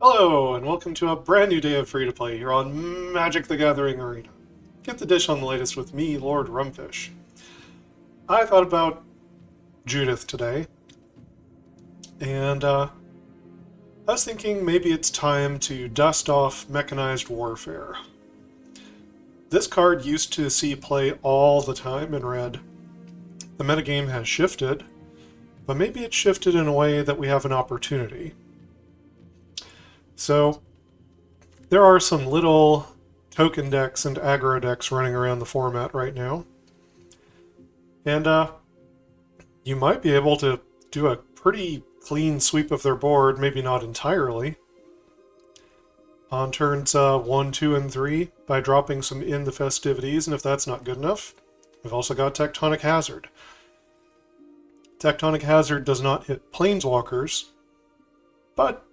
Hello, and welcome to a brand new day of free-to-play here on Magic the Gathering Arena. Get the dish on the latest with me, Lord Rumfish. I thought about Judith today, and I was thinking maybe it's time to dust off Mechanized Warfare. This card used to see play all the time in red. The metagame has shifted, but maybe it's shifted in a way that we have an opportunity. So, there are some little token decks and aggro decks running around the format right now. And you might be able to do a pretty clean sweep of their board, maybe not entirely, on turns 1, 2, and 3 by dropping some End the Festivities, and if that's not good enough, we've also got Tectonic Hazard. Tectonic Hazard does not hit Planeswalkers, but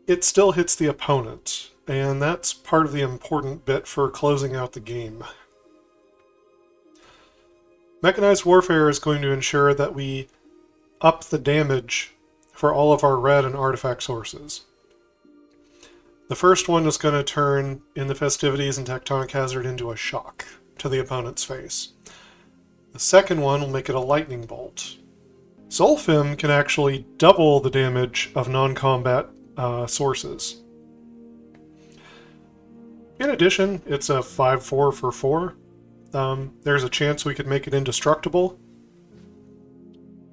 it still hits the opponent, and that's part of the important bit for closing out the game. Mechanized Warfare is going to ensure that we up the damage for all of our red and artifact sources. The first one is going to turn End the Festivities and Tectonic Hazard into a shock to the opponent's face. The second one will make it a lightning bolt. Solphim can actually double the damage of non-combat sources. In addition, it's a 5/4 for 4. There's a chance we could make it indestructible.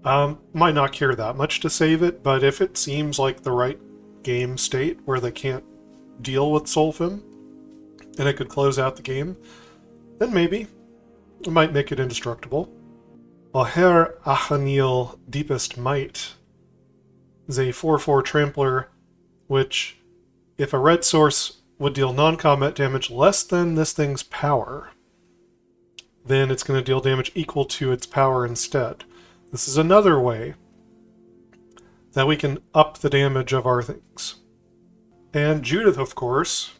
Might not care that much to save it, but if it seems like the right game state where they can't deal with Solphim, and it could close out the game, then maybe it might make it indestructible. Ojer Axonil Deepest Might is a 4/4 trampler, which, if a red source would deal non-combat damage less than this thing's power, then it's going to deal damage equal to its power instead. This is another way that we can up the damage of our things. And Judith, of course,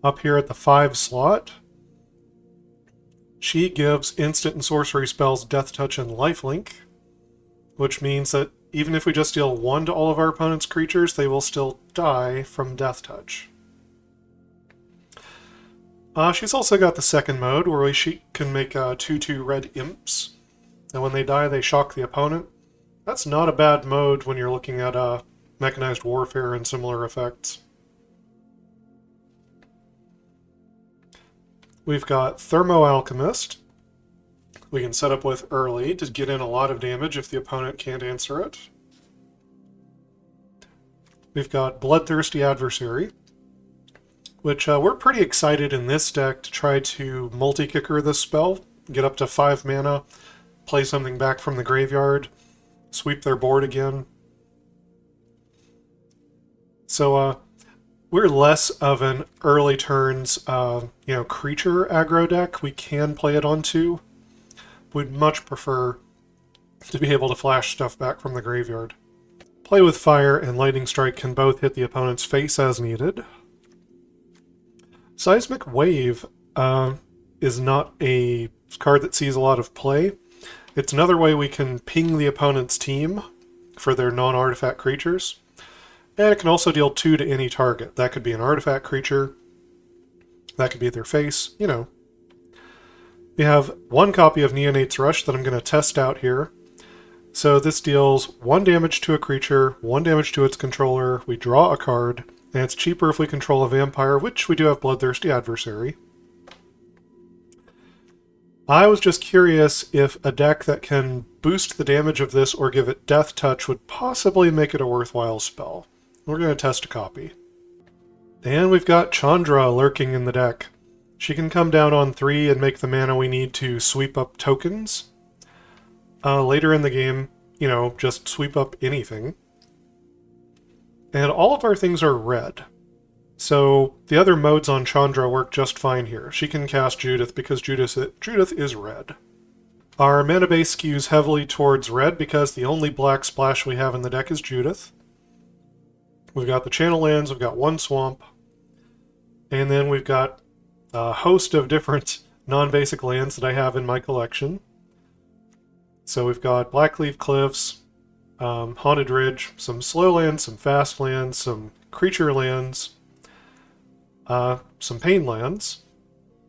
up here at the 5 slot, she gives instant and sorcery spells Death Touch and Lifelink, which means that even if we just deal 1 to all of our opponent's creatures, they will still die from Death Touch. She's also got the second mode, where she can make 2/2 red imps, and when they die, they shock the opponent. That's not a bad mode when you're looking at Mechanized Warfare and similar effects. We've got Thermo-Alchemist. We can set up with early to get in a lot of damage if the opponent can't answer it. We've got Bloodthirsty Adversary, which we're pretty excited in this deck to try to multi-kicker this spell, get up to 5 mana, play something back from the graveyard, sweep their board again. So we're less of an early turns creature aggro deck. We can play it on 2. We'd much prefer to be able to flash stuff back from the graveyard. Play with Fire and Lightning Strike can both hit the opponent's face as needed. Seismic Wave is not a card that sees a lot of play. It's another way we can ping the opponent's team for their non-artifact creatures. And it can also deal 2 to any target. That could be an artifact creature. That could be their face, you know. We have 1 copy of Neonate's Rush that I'm going to test out here. So this deals 1 damage to a creature, 1 damage to its controller, we draw a card, and it's cheaper if we control a vampire, which we do have Bloodthirsty Adversary. I was just curious if a deck that can boost the damage of this or give it Death Touch would possibly make it a worthwhile spell. We're going to test a copy. And we've got Chandra lurking in the deck. She can come down on 3 and make the mana we need to sweep up tokens. Later in the game, just sweep up anything. And all of our things are red. So the other modes on Chandra work just fine here. She can cast Judith because Judith is red. Our mana base skews heavily towards red because the only black splash we have in the deck is Judith. We've got the channel lands, we've got 1 swamp, and then we've got a host of different non-basic lands that I have in my collection. So we've got Blackcleave Cliffs, Haunted Ridge, some slow lands, some fast lands, some creature lands, some pain lands.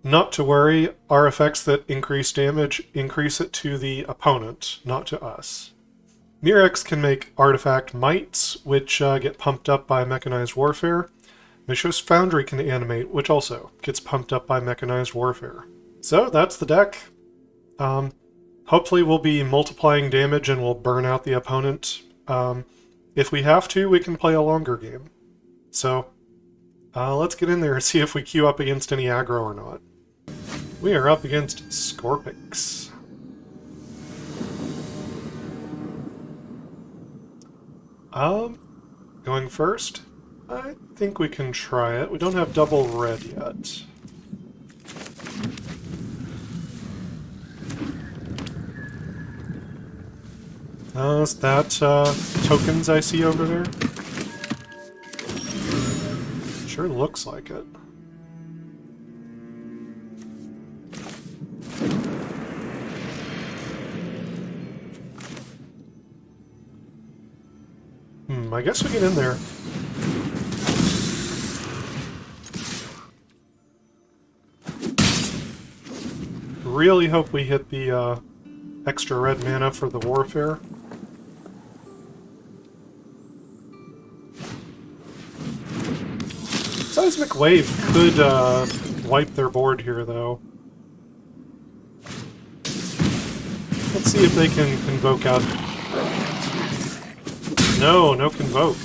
Not to worry, our effects that increase damage increase it to the opponent, not to us. Mirex can make artifact mites, which get pumped up by Mechanized Warfare. Mishra's Foundry can animate, which also gets pumped up by Mechanized Warfare. So that's the deck. Hopefully we'll be multiplying damage and we'll burn out the opponent. If we have to, we can play a longer game. So let's get in there and see if we queue up against any aggro or not. We are up against Scorpix. Going first? I think we can try it. We don't have double red yet. Is that tokens I see over there? Sure looks like it. I guess we get in there. Really hope we hit the extra red mana for the warfare. Seismic Wave could wipe their board here, though. Let's see if they can convoke out. No convoke.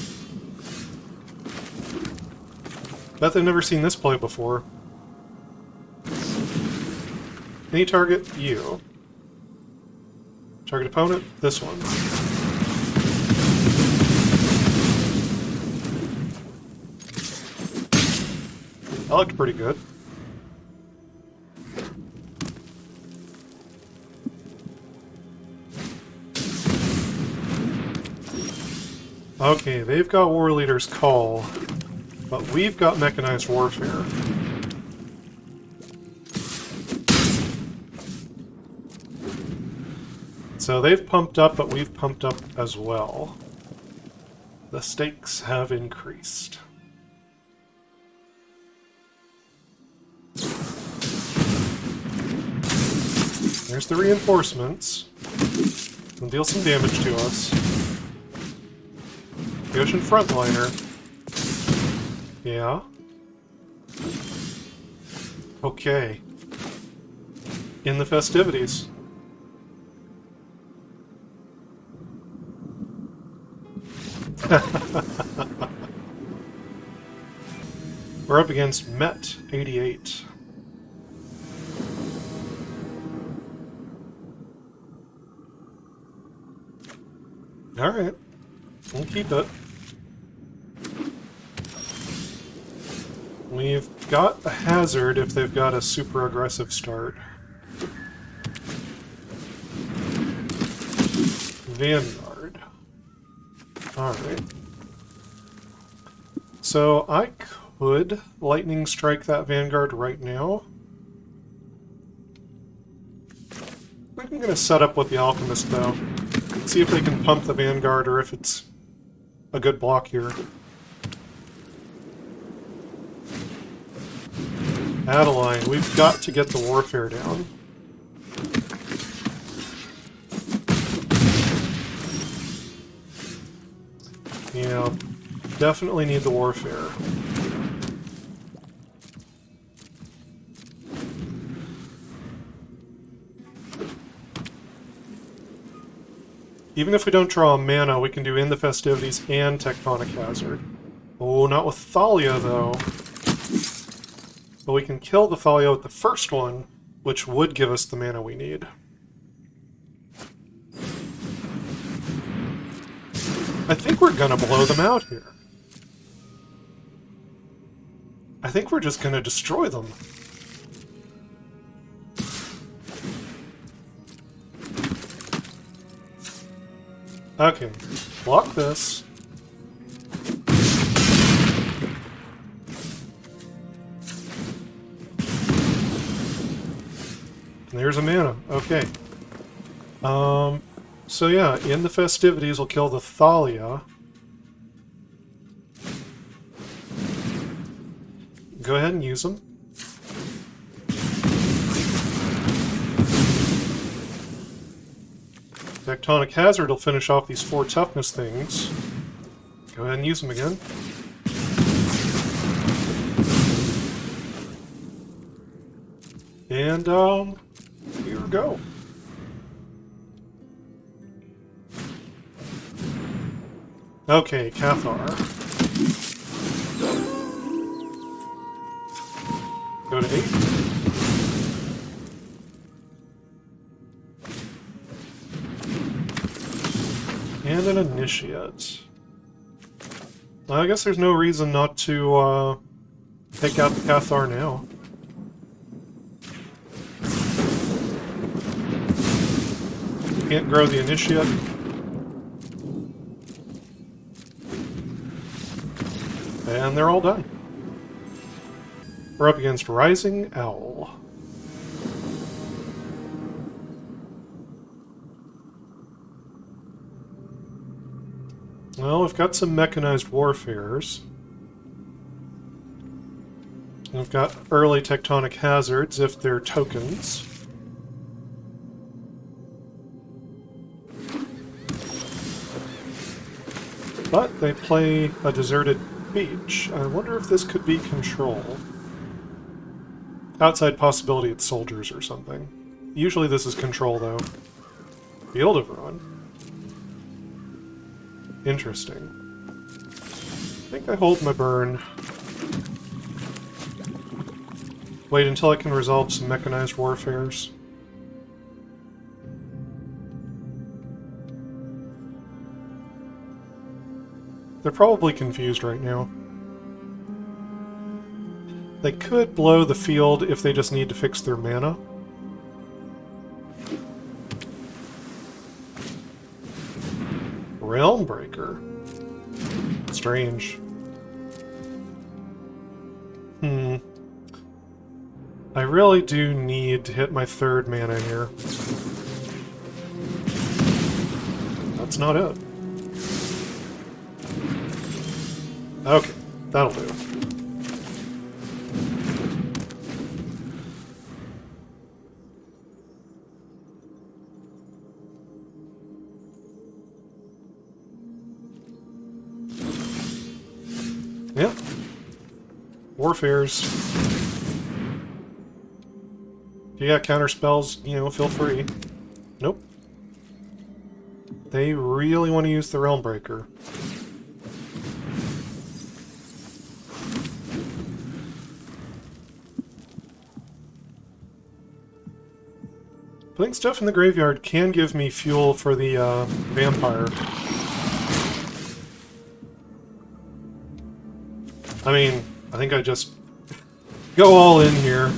Bet they've never seen this play before. Any target, you. Target opponent, this one. That looked pretty good. Okay, they've got War Leader's Call, but we've got Mechanized Warfare. So they've pumped up, but we've pumped up as well. The stakes have increased. There's the reinforcements. They'll deal some damage to us. The Ocean Frontliner. Yeah. Okay. In the Festivities. We're up against Met 88. Alright. We'll keep it. We've got a hazard if they've got a super aggressive start. Vanguard. Alright. So I could lightning strike that Vanguard right now. I'm going to set up with the Alchemist though. See if they can pump the Vanguard or if it's a good block here. Adeline, we've got to get the warfare down. Yeah, definitely need the warfare. Even if we don't draw a mana, we can do End the Festivities and Tectonic Hazard. Oh, not with Thalia, though. But we can kill the Thalia with the first one, which would give us the mana we need. I think we're gonna blow them out here. I think we're just gonna destroy them. Okay, block this. And there's a mana. Okay. So yeah, End the Festivities will kill the Thalia. Go ahead and use them. Tectonic Hazard will finish off these 4 toughness things. Go ahead and use them again. And, here we go. Okay, Cathar. Go to 8. And an Initiate. Well, I guess there's no reason not to, take out the Cathar now. Can't grow the Initiate. And they're all done. We're up against Rising Owl. Well, we've got some Mechanized Warfares. We've got early Tectonic Hazards if they're tokens. But they play a deserted beach. I wonder if this could be control. Outside possibility it's soldiers or something. Usually this is control, though. Field of Ruin. Interesting. I think I hold my burn. Wait until I can resolve some Mechanized Warfares. They're probably confused right now. They could blow the field if they just need to fix their mana. Realm Breaker. Strange. I really do need to hit my 3rd mana here. That's not it. Okay, that'll do. Yep. Warfares. If you got counter spells, you know, feel free. Nope. They really want to use the Realm Breaker. Putting stuff in the graveyard can give me fuel for the vampire. I mean, I think I just go all in here.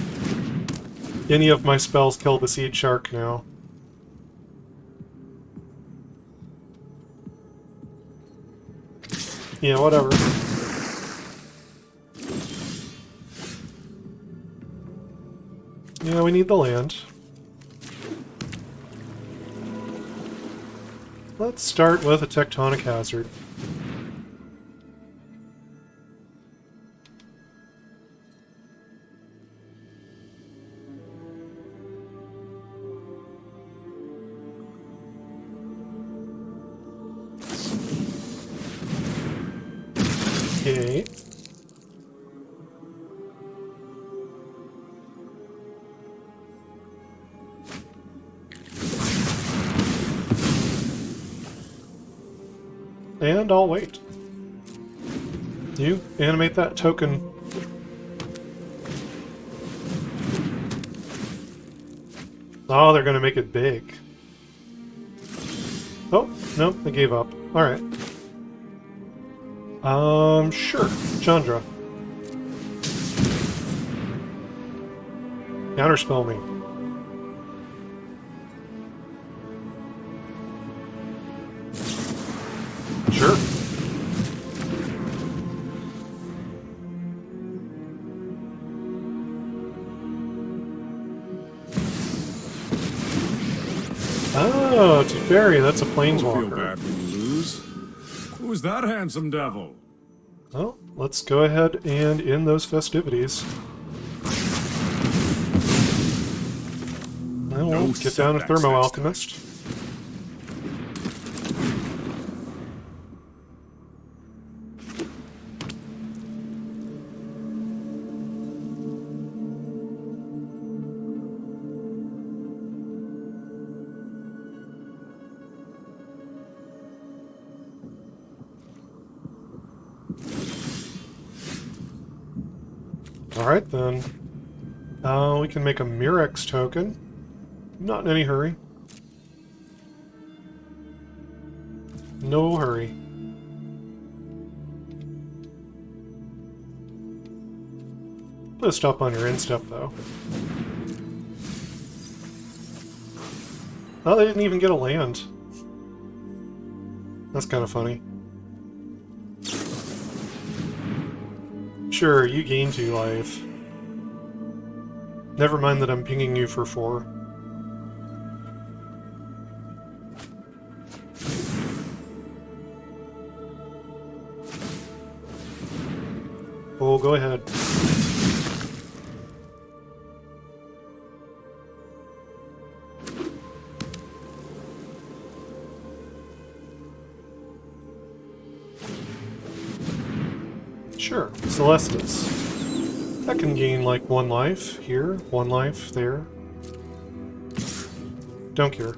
Any of my spells kill the Seed Shark now. Yeah, whatever. Yeah, we need the land. Let's start with a Tectonic Hazard. Okay. And I'll wait. You animate that token. Oh, they're gonna make it big. Oh, no, they gave up. Alright. Sure. Chandra. Counterspell me. Sure. Oh, Teferi, that's a Don't feel planeswalker. bad when you lose. Who's that handsome devil? Well, let's go ahead and end those festivities. Now we'll get down to Thermo-Alchemist. Alright then. We can make a Mirex token. Not in any hurry. No hurry. Put a stop on your instep though. Oh, they didn't even get a land. That's kind of funny. Sure, you gain 2 life. Never mind that I'm pinging you for 4. Oh, go ahead. Sure, Celestis. That can gain like 1 life here, 1 life there. Don't care.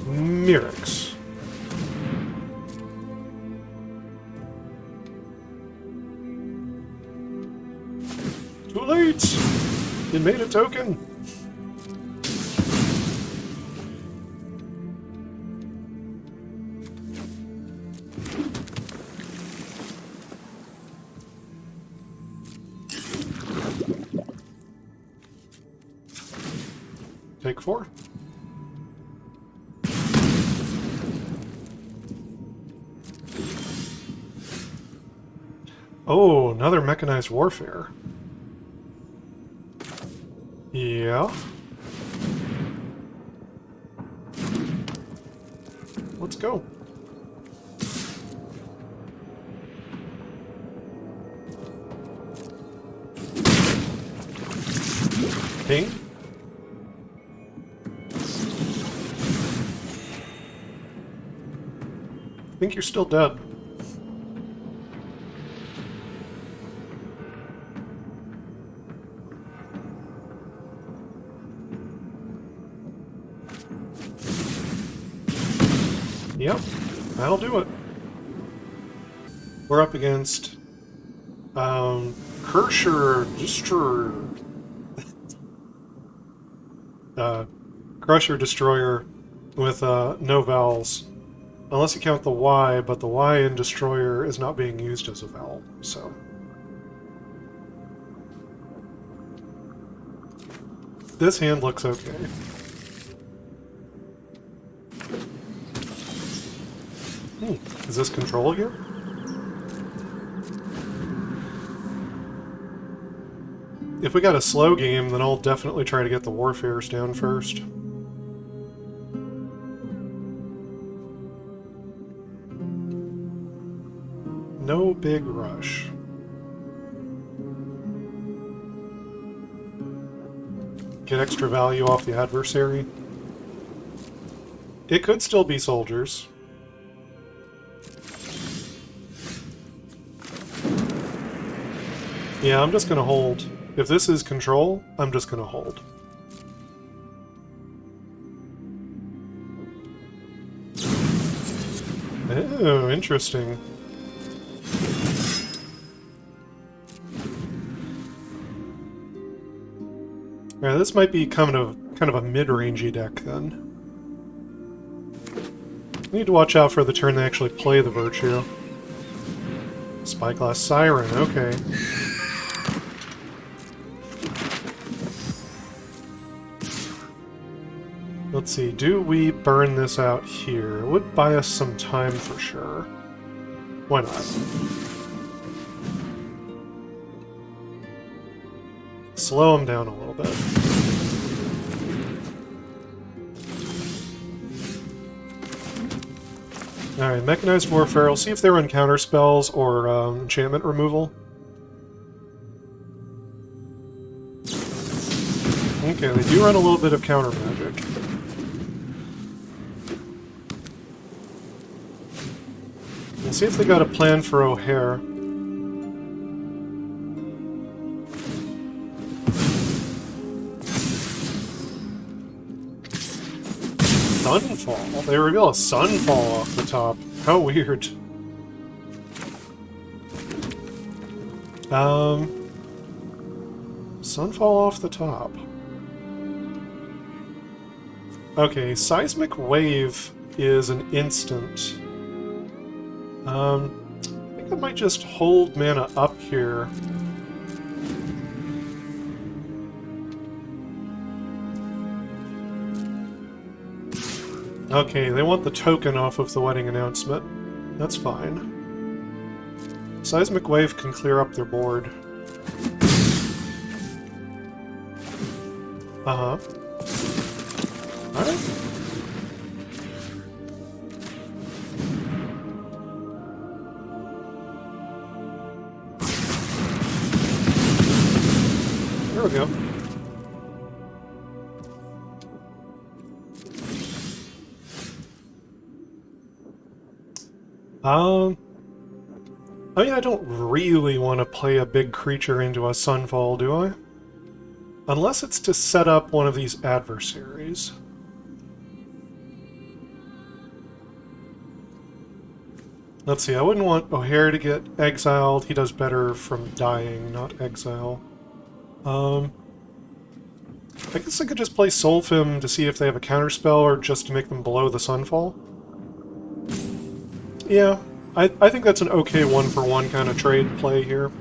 Mirex. Too late! You made a token! Take 4. Oh, another Mechanized Warfare. Yeah. Let's go. Ping. I think you're still dead. Yep, that'll do it. We're up against Crusher Destroyer. Crusher Destroyer with no vowels. Unless you count the Y, but the Y in Destroyer is not being used as a vowel, so. This hand looks okay. Is this control here? If we got a slow game, then I'll definitely try to get the Warfares down first. No big rush. Get extra value off the adversary. It could still be soldiers. Yeah, I'm just gonna hold. If this is control, I'm just gonna hold. Oh, interesting. Yeah, this might be kind of a mid-rangey deck then. Need to watch out for the turn they actually play the Virtue. Spyglass Siren, okay. Let's see, do we burn this out here? It would buy us some time for sure. Why not? slow them down a little bit. Alright, Mechanized Warfare. We'll see if they run counter spells or enchantment removal. Okay, they do run a little bit of counter magic. We'll see if they got a plan for Ojer. Sunfall. They reveal a sunfall off the top. How weird. Sunfall off the top. Okay, Seismic Wave is an instant. I think I might just hold mana up here. Okay, they want the token off of the wedding announcement. That's fine. Seismic Wave can clear up their board. Uh-huh. Alright. There we go. I mean, I don't really want to play a big creature into a Sunfall, do I? Unless it's to set up one of these adversaries. Let's see, I wouldn't want Ojer to get exiled. He does better from dying, not exile. I guess I could just play Solphim to see if they have a counterspell or just to make them below the Sunfall. Yeah, I think that's an okay one-for-one kind of trade play here.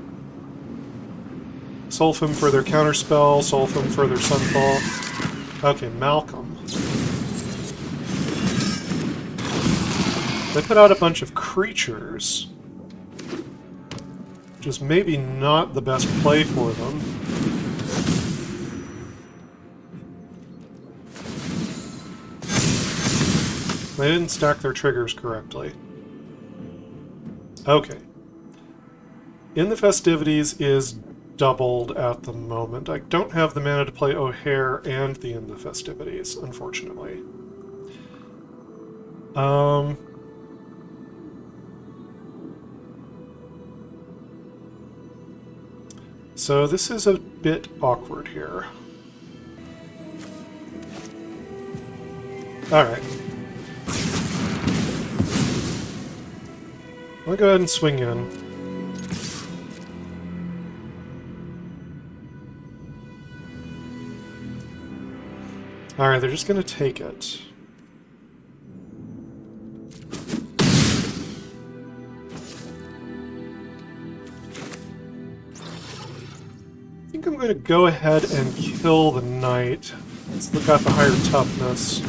Solphim for their counterspell, Solphim for their Sunfall. Okay, Malcolm. They put out a bunch of creatures, which is maybe not the best play for them. They didn't stack their triggers correctly. Okay. End the Festivities is doubled at the moment. I don't have the mana to play Ojer and the End the Festivities, unfortunately. So this is a bit awkward here. Alright. I'll go ahead and swing in. Alright, they're just gonna take it. I think I'm gonna go ahead and kill the knight. Let's look at the higher toughness.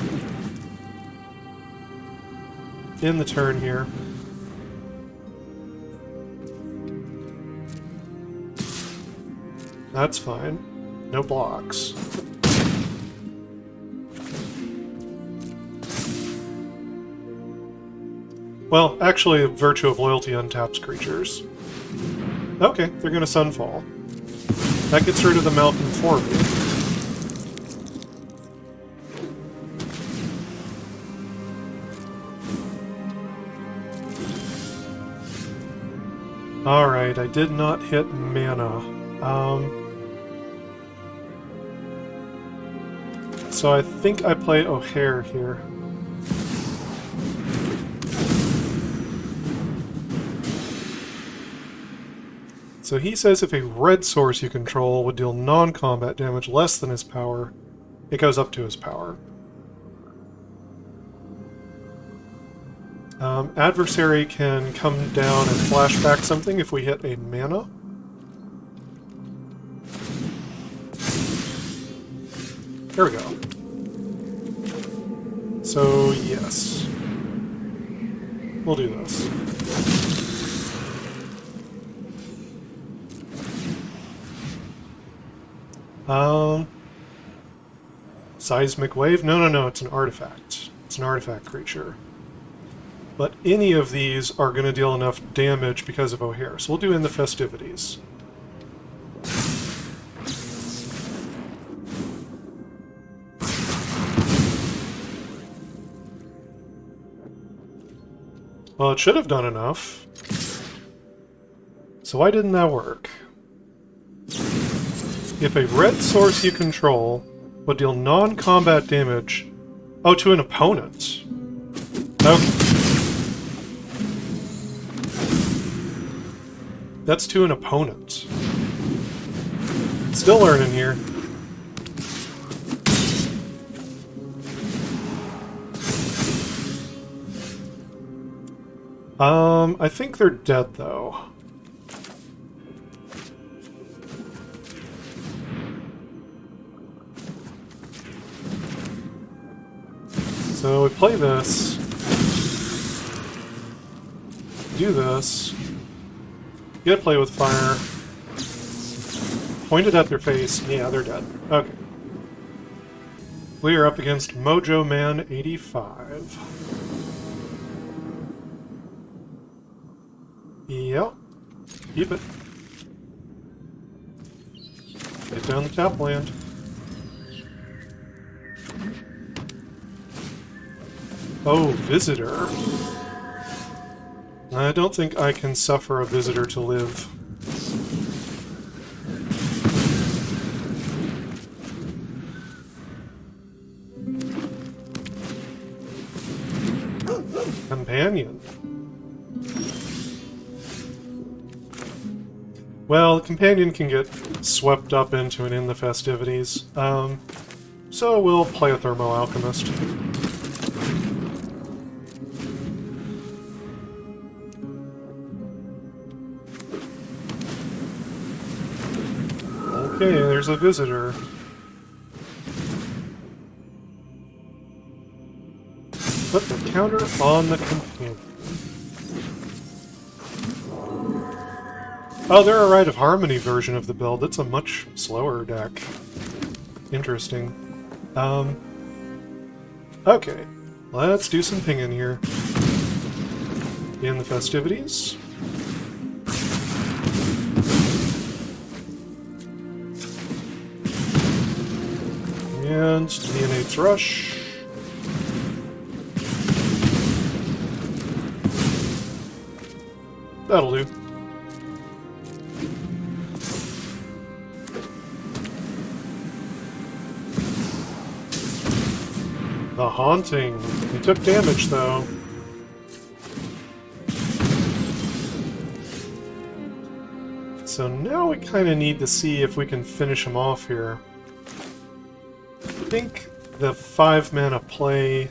In the turn here. That's fine. No blocks. Well, actually, Virtue of Loyalty untaps creatures. Okay, they're gonna Sunfall. That gets rid of the Malcolm for me. Alright, I did not hit mana. So I think I play Ojer here. So he says if a red source you control would deal non-combat damage less than his power, it goes up to his power. Adversary can come down and flash back something if we hit a mana. There we go. So, yes. We'll do this. Seismic Wave? No, it's an artifact. It's an artifact creature. But any of these are going to deal enough damage because of Ojer. So we'll do End the Festivities. Well, it should have done enough. So why didn't that work? If a red source you control would deal non-combat damage... Oh, to an opponent. Okay. That's to an opponent. Still learning here. I think they're dead, though. So we play this. Do this. Get a play with fire. Point it at their face. Yeah, they're dead. Okay. We are up against Mojo Man 85. Yep. Keep it. Get down the tap land. Oh, visitor. I don't think I can suffer a visitor to live. Companion. Well, the companion can get swept up into an End the Festivities, so we'll play a Thermo-Alchemist. Okay, there's a visitor. Put the counter on the companion. Oh, they're a Rite of Harmony version of the build. It's a much slower deck. Interesting. Okay. Let's do some pinging here. In the Festivities. And Neonate's Rush. That'll do. The Haunting. He took damage, though. So now we kind of need to see if we can finish him off here. I think the 5-mana play...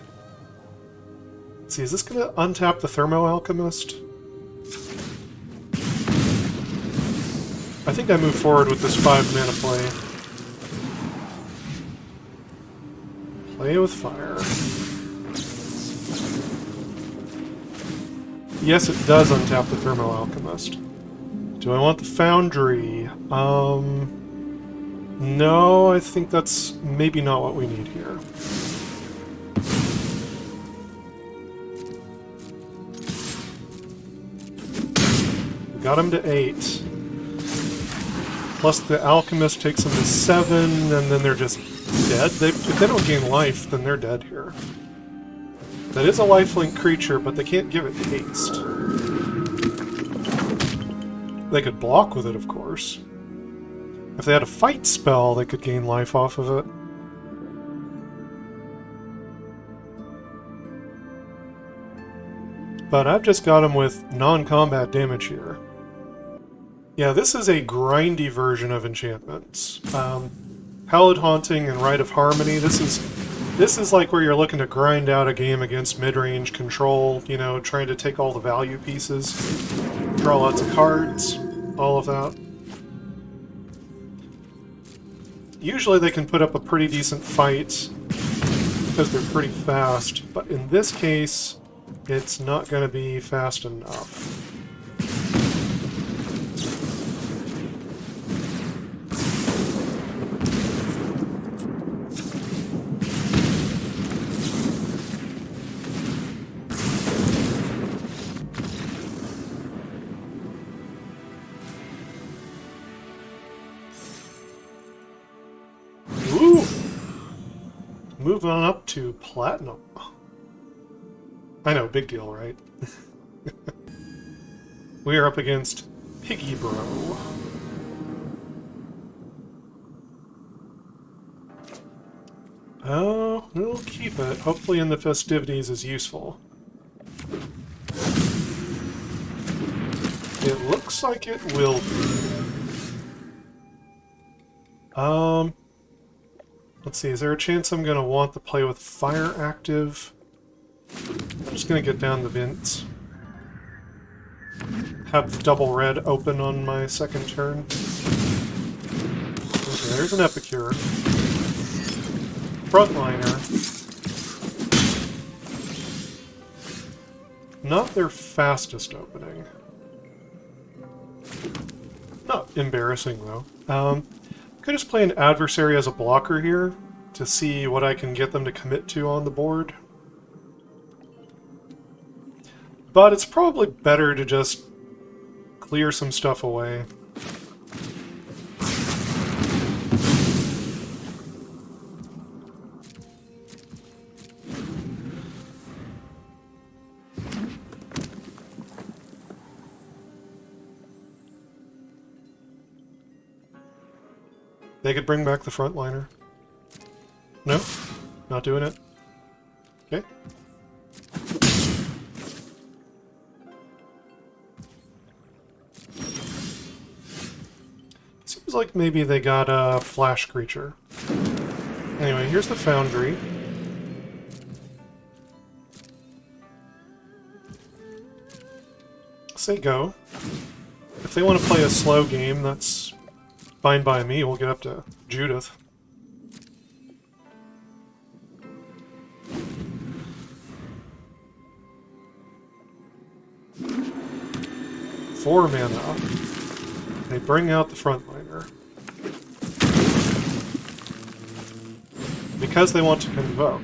Let's see, is this going to untap the Thermo-Alchemist? I think I move forward with this 5-mana play. Play with fire. Yes, it does untap the Thermo-Alchemist. Do I want the Foundry? No, I think that's maybe not what we need here. We got him to 8. Plus the Alchemist takes them to 7, and then they're just dead. If they don't gain life, then they're dead here. That is a lifelink creature, but they can't give it haste. They could block with it, of course. If they had a fight spell, they could gain life off of it. But I've just got them with non-combat damage here. Yeah, this is a grindy version of enchantments. Hallowed Haunting and Rite of Harmony, this is like where you're looking to grind out a game against mid-range control, you know, trying to take all the value pieces, draw lots of cards, all of that. Usually they can put up a pretty decent fight because they're pretty fast, but in this case, it's not going to be fast enough. Move on up to Platinum. I know, big deal, right? We are up against Piggy Bro. Oh, we'll keep it. Hopefully in the festivities is useful. It looks like it will be. Let's see, is there a chance I'm going to want to play with fire active? I'm just going to get down the vents. Have double red open on my second turn. Okay, there's an Epicure. Frontliner. Not their fastest opening. Not embarrassing, though. Could just play an adversary as a blocker here to see what I can get them to commit to on the board. But it's probably better to just clear some stuff away. They could bring back the frontliner. No? Not doing it? Okay. Seems like maybe they got a flash creature. Anyway, here's the Foundry. Say go. If they want to play a slow game, that's fine by me. We'll get up to Judith. Four mana. They bring out the frontliner. Because they want to convoke.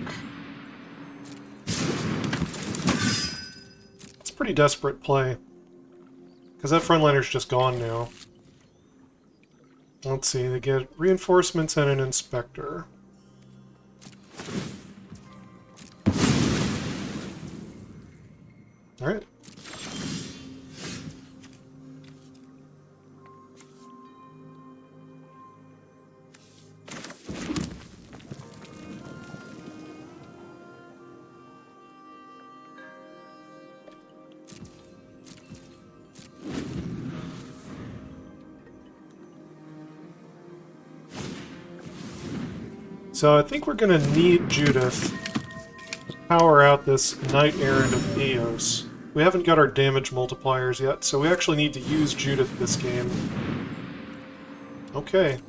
It's a pretty desperate play. Because that frontliner's just gone now. Let's see, they get reinforcements and an inspector. Alright. So I think we're going to need Judith to power out this Knight Errant of Eos. We haven't got our damage multipliers yet, so we actually need to use Judith this game. Okay.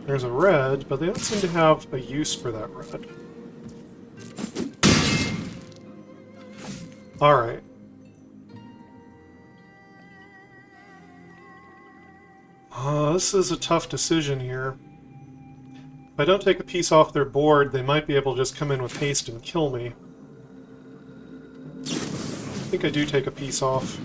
There's a red, but they don't seem to have a use for that red. Alright. This is a tough decision here. If I don't take a piece off their board, they might be able to just come in with haste and kill me. I think I do take a piece off.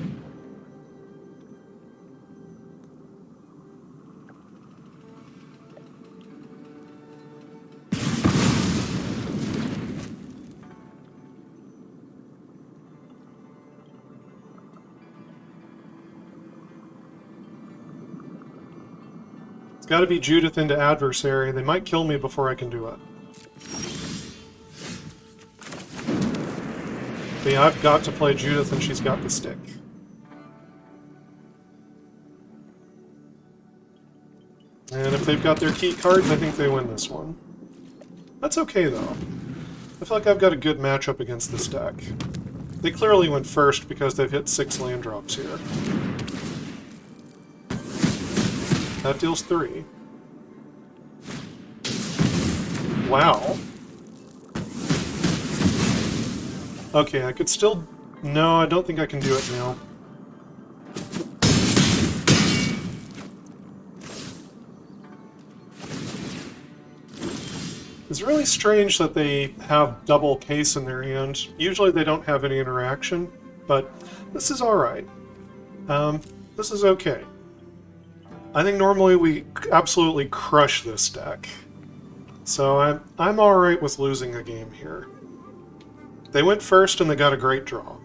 It's got to be Judith into Adversary. They might kill me before I can do it. But yeah, I've got to play Judith and she's got the stick. And if they've got their key cards, I think they win this one. That's okay, though. I feel like I've got a good matchup against this deck. They clearly went first because they've hit 6 land drops here. That deals 3. Wow. Okay, I could still... No, I don't think I can do it now. It's really strange that they have double case in their hand. Usually they don't have any interaction, but this is alright. This is okay. I think normally we absolutely crush this deck. So I'm alright with losing a game here. They went first and they got a great draw.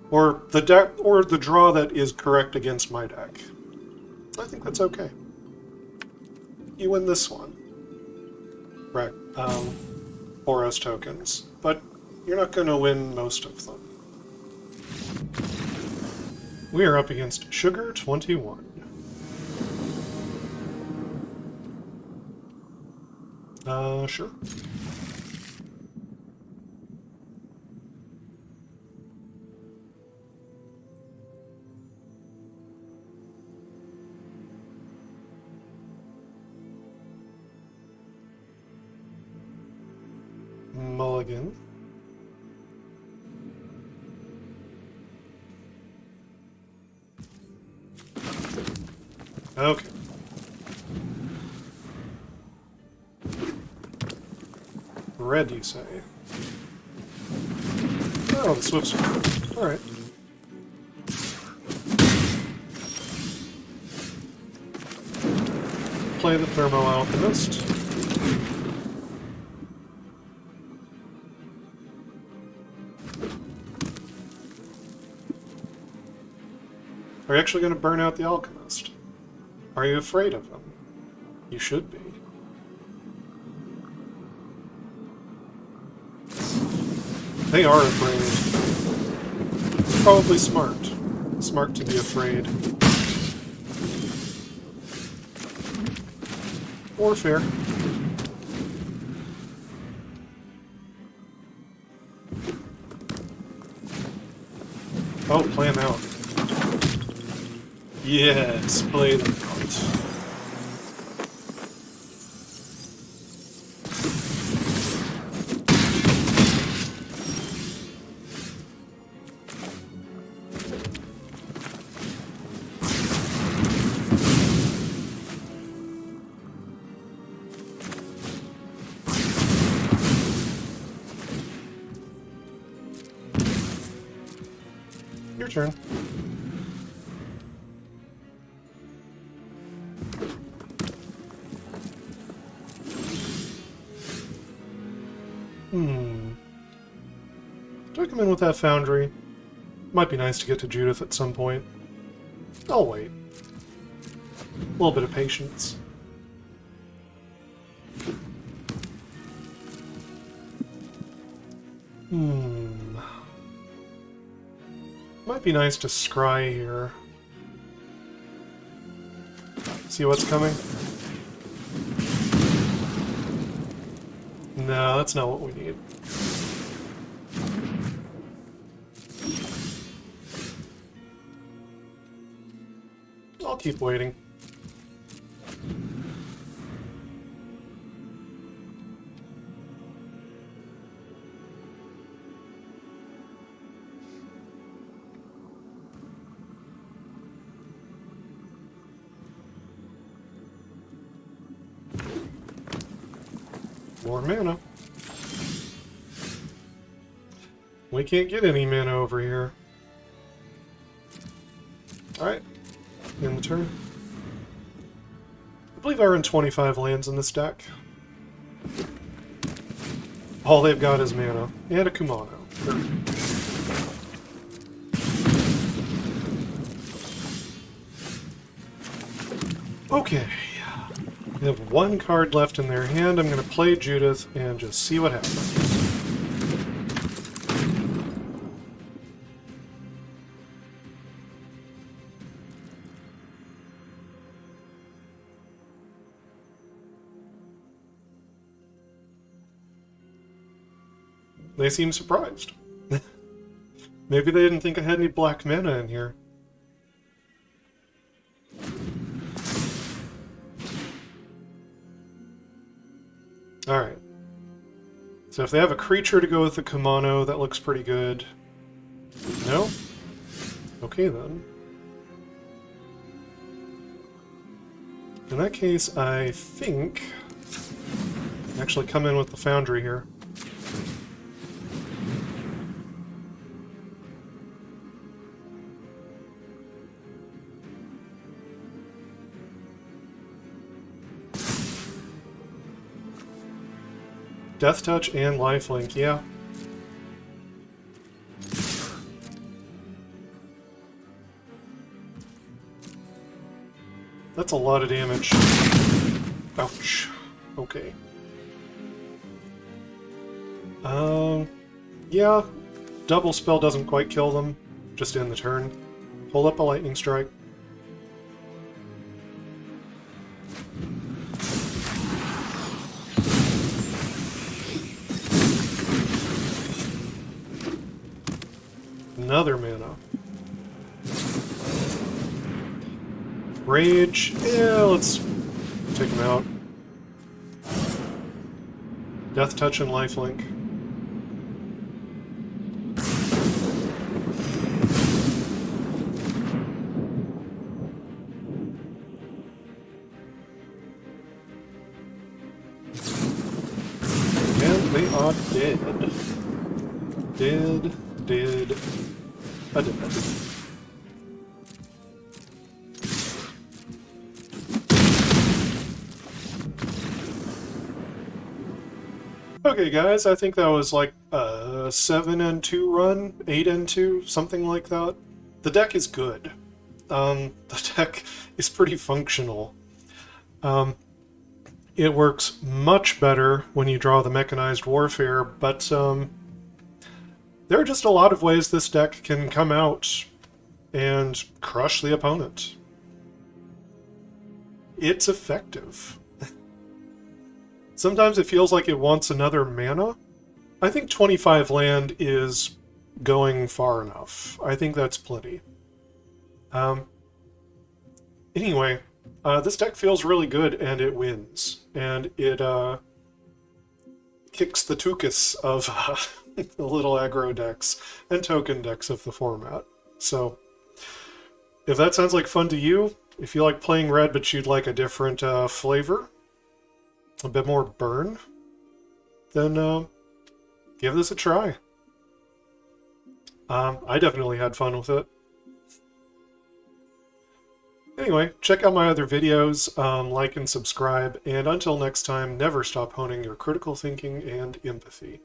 Or the draw that is correct against my deck. I think that's okay. You win this one. Right, Boros tokens. But you're not going to win most of them. We are up against Sugar 21. Sure. Mulligan. Okay. Red, you say? Oh, the Swifts are good. Alright. Play the Thermo-Alchemist. Are you actually going to burn out the Alchemist? Are you afraid of him? You should be. They are afraid. It's probably smart. Smart to be afraid. Warfare. Oh, play him out. Yes, play them out. Your turn. Do I come in with that Foundry? Might be nice to get to Judith at some point. I'll wait. A little bit of patience. Might be nice to scry here. See what's coming? No, that's not what we need. I'll keep waiting. More mana. We can't get any mana over here. Alright. In the turn. I believe I run 25 lands in this deck. All they've got is mana. And a Kumano. Sure. Okay. They have one card left in their hand. I'm going to play Judith and just see what happens. They seem surprised. Maybe they didn't think I had any black mana in here. Alright. So if they have a creature to go with the Kumano, that looks pretty good. No? Okay then. In that case, I think Actually come in with the Foundry here. Death Touch and Lifelink, yeah. That's a lot of damage. Ouch. Okay. Yeah. Double spell doesn't quite kill them. Just end the turn. Hold up a Lightning Strike. Another mana. Rage. Yeah, let's take him out. Death Touch and Lifelink. And they are dead. Dead. I did that. Okay, guys, I think that was like a 7-2 run, 8-2, something like that. The deck is good. The deck is pretty functional. It works much better when you draw the Mechanized Warfare, but there are just a lot of ways this deck can come out and crush the opponent. It's effective. Sometimes it feels like it wants another mana. I think 25 land is going far enough. I think that's plenty. Anyway, this deck feels really good, and it wins. And it kicks the tuchus of the little aggro decks and token decks of the format. So, if that sounds like fun to you, if you like playing red but you'd like a different flavor, a bit more burn, then give this a try. I definitely had fun with it. Anyway, check out my other videos, like and subscribe, and until next time, never stop honing your critical thinking and empathy.